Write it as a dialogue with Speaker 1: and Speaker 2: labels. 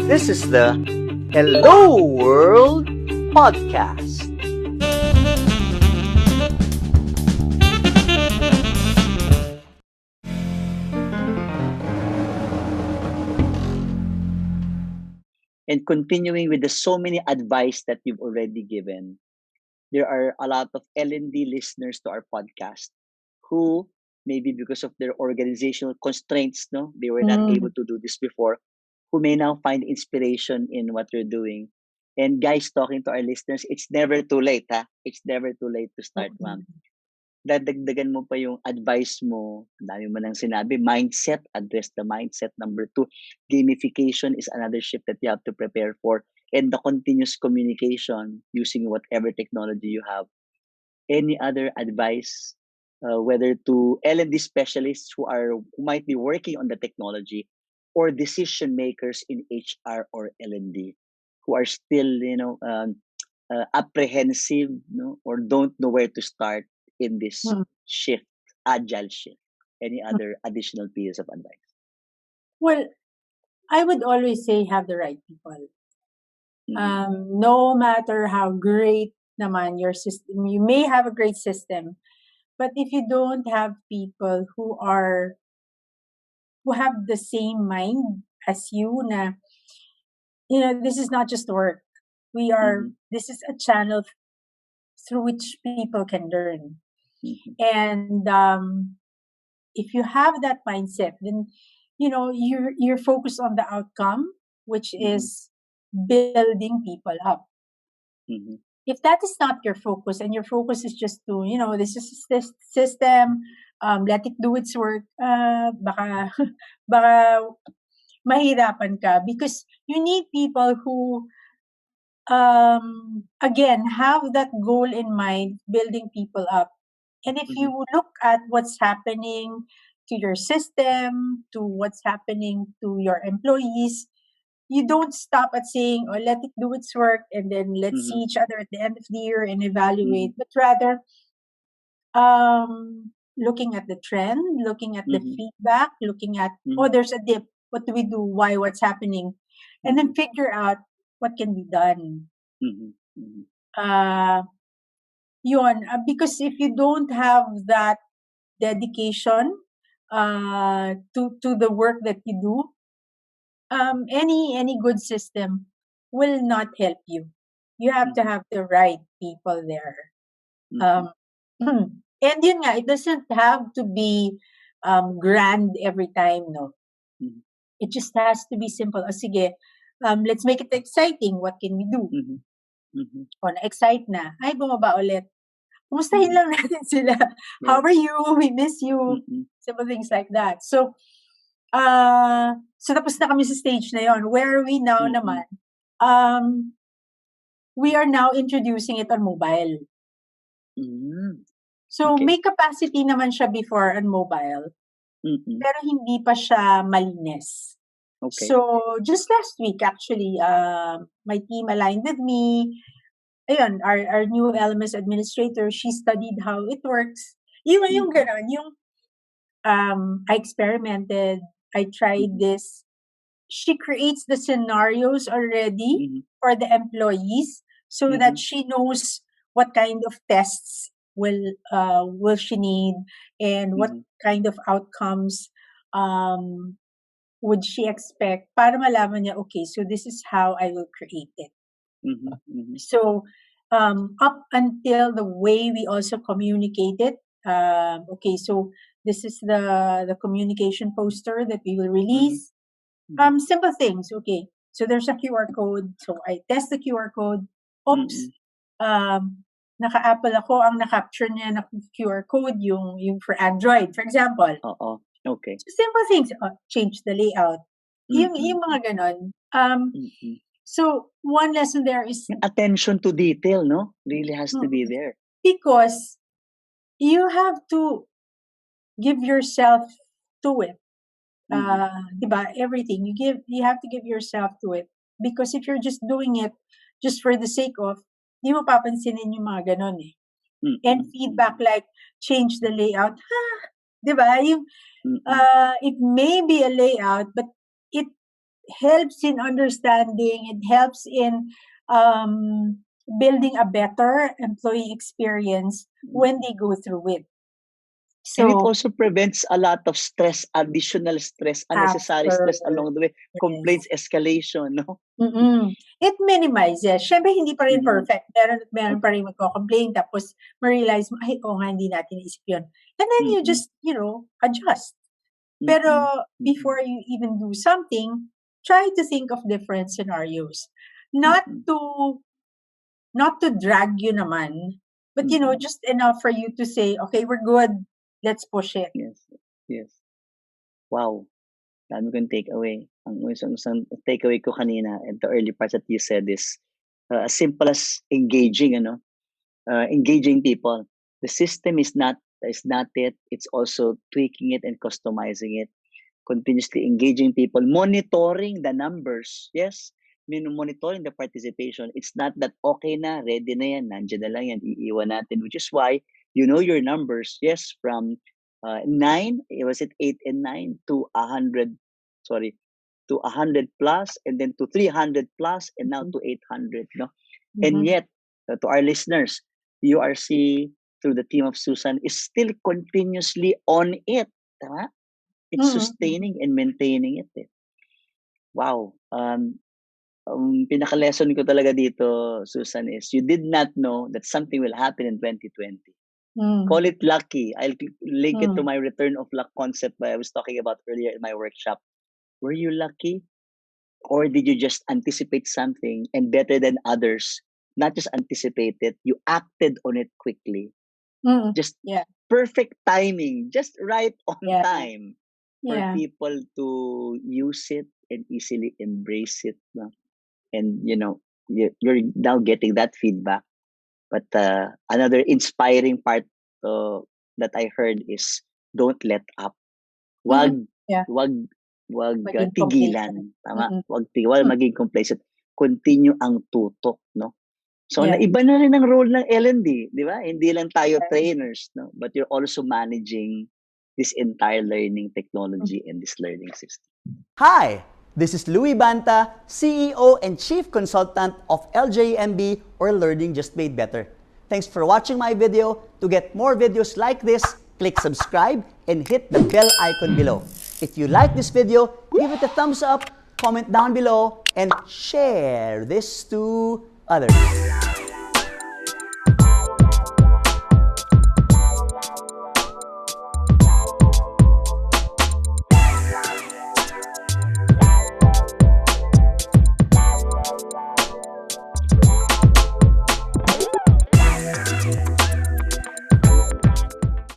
Speaker 1: This is the Hello World Podcast. And continuing with the so many advice that you've already given, there are a lot of L&D listeners to our podcast who maybe because of their organizational constraints, no, they were not able
Speaker 2: Mm.
Speaker 1: to do this before, who may now find inspiration in what you're doing. And guys, talking to our listeners, it's never too late, ha? It's never too late to start, ma'am.
Speaker 2: Mm.
Speaker 1: Dadagdagan mo pa yung advice mo. Ang dami mo nang sinabi. Mindset, address the mindset. Number 2, gamification is another shift that you have to prepare for. And the continuous communication using whatever technology you have. Any other advice, whether to L&D specialists who might be working on the technology, or decision makers in HR or L&D who are still, apprehensive, no, or don't know where to start in this
Speaker 2: Mm.
Speaker 1: shift, agile shift. Any
Speaker 2: Mm.
Speaker 1: other additional pieces of advice?
Speaker 2: Well, I would always say have the right people.
Speaker 1: Mm-hmm.
Speaker 2: No matter how great naman your system, you may have a great system, but if you don't have people who have the same mind as you, na this is not just work.
Speaker 1: Mm-hmm.
Speaker 2: This is a channel through which people can learn,
Speaker 1: Mm-hmm.
Speaker 2: and if you have that mindset, then you're focused on the outcome, which
Speaker 1: Mm-hmm.
Speaker 2: is building people up.
Speaker 1: Mm-hmm.
Speaker 2: If that is not your focus, and your focus is just to, this is this system, let it do its work, baka baka mahirapan ka, because you need people who again have that goal in mind, building people up. And if
Speaker 1: Mm-hmm.
Speaker 2: you look at what's happening to your system, to what's happening to your employees, you don't stop at saying, oh, let it do its work, and then let's see
Speaker 1: Mm-hmm.
Speaker 2: each other at the end of the year and
Speaker 1: Mm-hmm.
Speaker 2: evaluate, but rather looking at the trend, looking at the
Speaker 1: Mm-hmm.
Speaker 2: feedback, looking at,
Speaker 1: Mm-hmm.
Speaker 2: oh, there's a dip. What do we do? Why? What's happening? And
Speaker 1: Mm-hmm.
Speaker 2: then figure out what can be done.
Speaker 1: Mm-hmm. Mm-hmm.
Speaker 2: Uh, because if you don't have that dedication to the work that you do, any good system will not help you. You have to
Speaker 1: Mm-hmm.
Speaker 2: have the right people there.
Speaker 1: Mm-hmm.
Speaker 2: Um, and yun nga, it doesn't have to be grand every time, no.
Speaker 1: Mm-hmm.
Speaker 2: It just has to be simple. O sige, let's make it exciting. What can we do?
Speaker 1: Mm-hmm. Mm-hmm.
Speaker 2: O na-excite na. Ay, bumaba ulit. Kumustahin
Speaker 1: Mm-hmm.
Speaker 2: lang natin sila. How
Speaker 1: Yes.
Speaker 2: are you? We miss you.
Speaker 1: Mm-hmm.
Speaker 2: Simple things like that. So tapos na kami sa stage na yon. Where are we now
Speaker 1: Mm-hmm.
Speaker 2: naman? We are now introducing it on mobile.
Speaker 1: Mm-hmm.
Speaker 2: So
Speaker 1: Okay.
Speaker 2: may capacity naman siya before on mobile,
Speaker 1: Mm-hmm.
Speaker 2: pero hindi pa siya malinis.
Speaker 1: Okay.
Speaker 2: So just last week actually, my team aligned with me. Ayun, our new LMS administrator, she studied how it works. Yung
Speaker 1: Mm-hmm.
Speaker 2: ganon, I experimented, I tried
Speaker 1: Mm-hmm.
Speaker 2: this. She creates the scenarios already
Speaker 1: Mm-hmm.
Speaker 2: for the employees so
Speaker 1: Mm-hmm.
Speaker 2: that she knows what kind of tests will she need, and what
Speaker 1: Mm-hmm.
Speaker 2: kind of outcomes um would she expect, para malaman niya, okay, so this is how I will create it.
Speaker 1: Mm-hmm. Mm-hmm.
Speaker 2: So up until the way we also communicate it, okay, so this is the communication poster that we will
Speaker 1: Mm-hmm.
Speaker 2: release.
Speaker 1: Mm-hmm.
Speaker 2: Simple things. Okay. So there's a QR code. So I test the QR code. Oops.
Speaker 1: Mm-hmm.
Speaker 2: Naka-Apple ako. Ang na-capture niya na QR code, yung for Android, for example.
Speaker 1: Oo. Okay.
Speaker 2: So simple things. Change the layout. Yung
Speaker 1: Mm-hmm.
Speaker 2: mga ganon.
Speaker 1: Mm-hmm.
Speaker 2: So one lesson there is,
Speaker 1: Yung attention to detail, no? Really has to be there.
Speaker 2: because you have to give yourself to it.
Speaker 1: Mm-hmm.
Speaker 2: Diba? Everything you have to give yourself to it, because if you're just doing it just for the sake of, di mo papansinin yung mga ganon eh. And
Speaker 1: Mm-hmm.
Speaker 2: feedback like, change the layout, diba?
Speaker 1: Mm-hmm.
Speaker 2: It may be a layout, but it helps in understanding, it helps in building a better employee experience when they go through it.
Speaker 1: And it
Speaker 2: So
Speaker 1: also prevents a lot of stress, additional stress, unnecessary
Speaker 2: after,
Speaker 1: stress along the way,
Speaker 2: yes.
Speaker 1: complaints escalation, no?
Speaker 2: It minimizes. Siyempre hindi pa rin
Speaker 1: Mm-mm.
Speaker 2: perfect. Meron at meron pa rin magko-complain tapos ma-realize mo, "Ay, oo nga, hindi natin naisip yun." And then you
Speaker 1: Mm-mm.
Speaker 2: just, adjust.
Speaker 1: Mm-mm.
Speaker 2: Pero
Speaker 1: Mm-mm.
Speaker 2: before you even do something, try to think of different scenarios. Not
Speaker 1: Mm-mm.
Speaker 2: to not to drag you naman, but
Speaker 1: Mm-mm.
Speaker 2: just enough for you to say, "Okay, we're good. Let's push it."
Speaker 1: Yes. Yes. Wow. Dami kong takeaway. Ang isang takeaway ko kanina and the early parts that you said is as simple as engaging people. The system is not it. It's also tweaking it and customizing it, continuously engaging people, monitoring the numbers. Yes, monitoring the participation. It's not that okay na, ready na yan, nandiyan na lang yan, iiwan natin. Which is why you know your numbers. Yes, from 9, was it 8 and 9 to 100, sorry, to 100 plus, and then to 300 plus, and now
Speaker 2: Mhm,
Speaker 1: to 800. No? And
Speaker 2: mhm,
Speaker 1: yet, to our listeners, URC through the team of Susan is still continuously on it. Tama? It's
Speaker 2: mhm,
Speaker 1: sustaining and maintaining it. Eh. Wow. Pinaka-lesson ko talaga dito, Susan, is you did not know that something will happen in 2020.
Speaker 2: mhm,
Speaker 1: Call it lucky. I'll link it to
Speaker 2: mhm,
Speaker 1: my return of luck concept that I was talking about earlier in my workshop. Were you lucky? Or did you just anticipate something and better than others? Not just anticipate it, you acted on it quickly.
Speaker 2: mhm.
Speaker 1: Just
Speaker 2: Yeah,
Speaker 1: perfect timing, just right on
Speaker 2: yeah,
Speaker 1: time for
Speaker 2: yeah.
Speaker 1: people to use it and easily embrace it. No? And you're now getting that feedback. But another inspiring part uh, that I heard is don't let up.
Speaker 2: Mhm.
Speaker 1: Wag
Speaker 2: Yeah,
Speaker 1: wag wag
Speaker 2: maging complacent.
Speaker 1: tigilan, tama?
Speaker 2: Mm,
Speaker 1: Wag
Speaker 2: mm.
Speaker 1: maging complacent. Continue ang tutok, no? So
Speaker 2: Yeah,
Speaker 1: naiba na rin ang role ng L&D, di ba? Hindi lang tayo
Speaker 2: yes.
Speaker 1: trainers, no? But you're also managing this entire learning
Speaker 2: Mm.
Speaker 1: technology and this learning system.
Speaker 3: Hi, this is Louis Banta, CEO and Chief Consultant of LJMB or Learning Just Made Better. Thanks for watching my video. To get more videos like this, click subscribe and hit the bell icon below. If you like this video, give it a thumbs up, comment down below, and share this to others.